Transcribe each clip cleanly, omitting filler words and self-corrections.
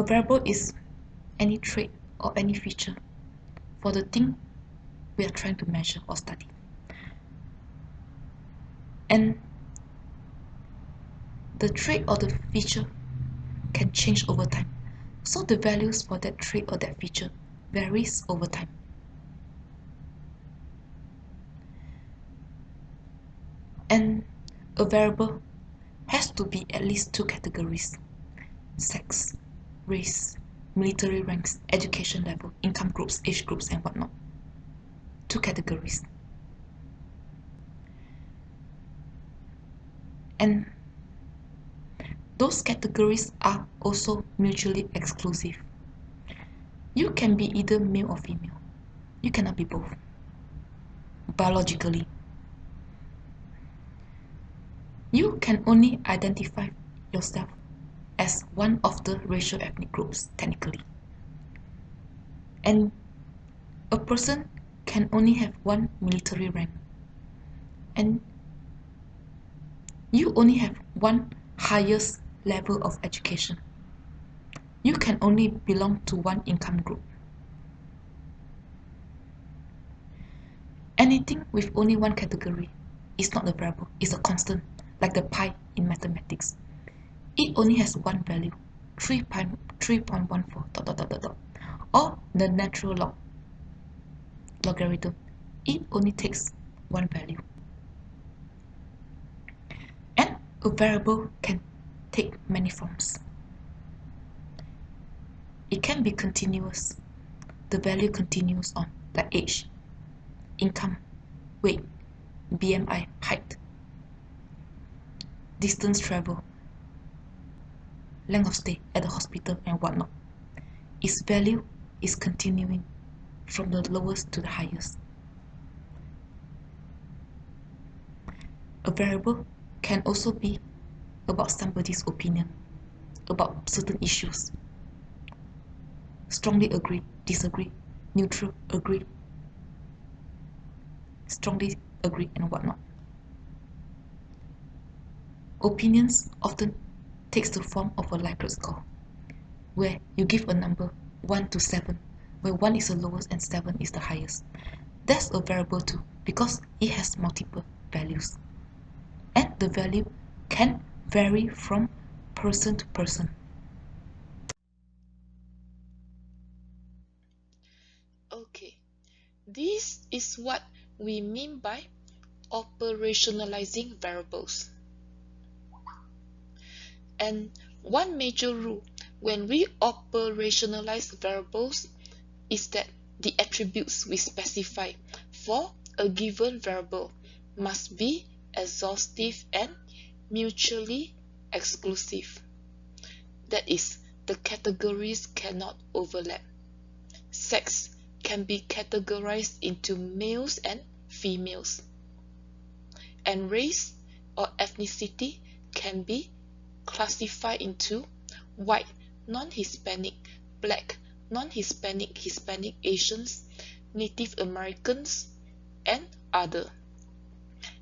A variable is any trait or any feature for the thing we are trying to measure or study. And the trait or the feature can change over time. So the values for that trait or that feature varies over time. And a variable has to be at least two categories: sex, race, military ranks, education level, income groups, age groups, and whatnot. Two categories. And those categories are also mutually exclusive. You can be either male or female. You cannot be both. Biologically, you can only identify yourself as one of the racial ethnic groups, technically. And a person can only have one military rank. And you only have one highest level of education. You can only belong to one income group. Anything with only one category is not a variable, it's a constant, like the pi in mathematics. It only has one value, 3.14 ... or the natural logarithm. It only takes one value. And a variable can take many forms. It can be continuous. The value continues on, like age, income, weight, BMI, height, distance travel, length of stay at the hospital, and whatnot. Its value is continuing from the lowest to the highest. A variable can also be about somebody's opinion about certain issues. Strongly agree, disagree, neutral, agree, strongly agree, and whatnot. Opinions often takes the form of a Likert score, where you give a number 1 to 7, where 1 is the lowest and 7 is the highest. That's a variable too, because it has multiple values. And the value can vary from person to person. Okay, this is what we mean by operationalizing variables. And one major rule when we operationalize variables is that the attributes we specify for a given variable must be exhaustive and mutually exclusive. That is, the categories cannot overlap. Sex can be categorized into males and females, and race or ethnicity can be classified into white, non-Hispanic, black, non-Hispanic, Hispanic Asians, Native Americans, and other.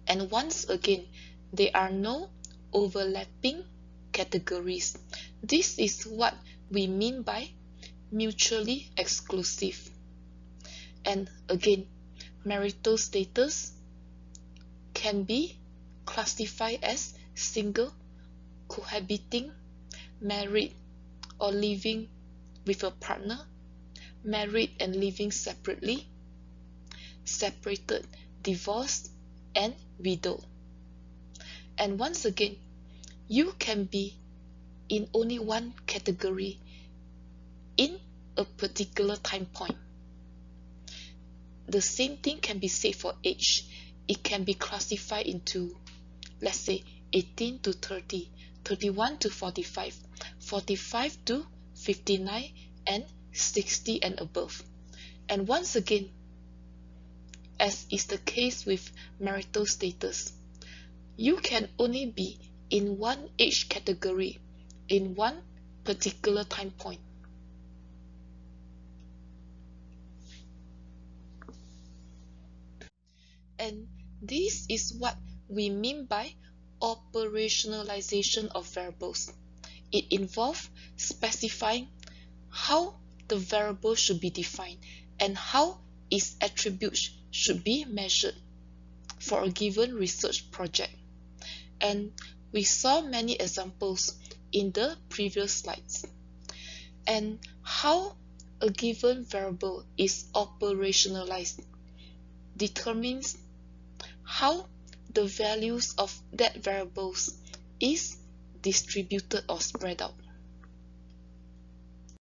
And once again, there are no overlapping categories. This is what we mean by mutually exclusive. And again, marital status can be classified as single, cohabiting, married, or living with a partner, married and living separately, separated, divorced, and widow. And once again, you can be in only one category in a particular time point. The same thing can be said for age. It can be classified into, let's say, 18 to 30, 31 to 45, 45 to 59, and 60 and above. And once again, as is the case with marital status, you can only be in one age category in one particular time point. And this is what we mean by operationalization of variables. It involves specifying how the variable should be defined, and how its attributes should be measured for a given research project. And we saw many examples in the previous slides. And how a given variable is operationalized determines how the values of that variables is distributed or spread out.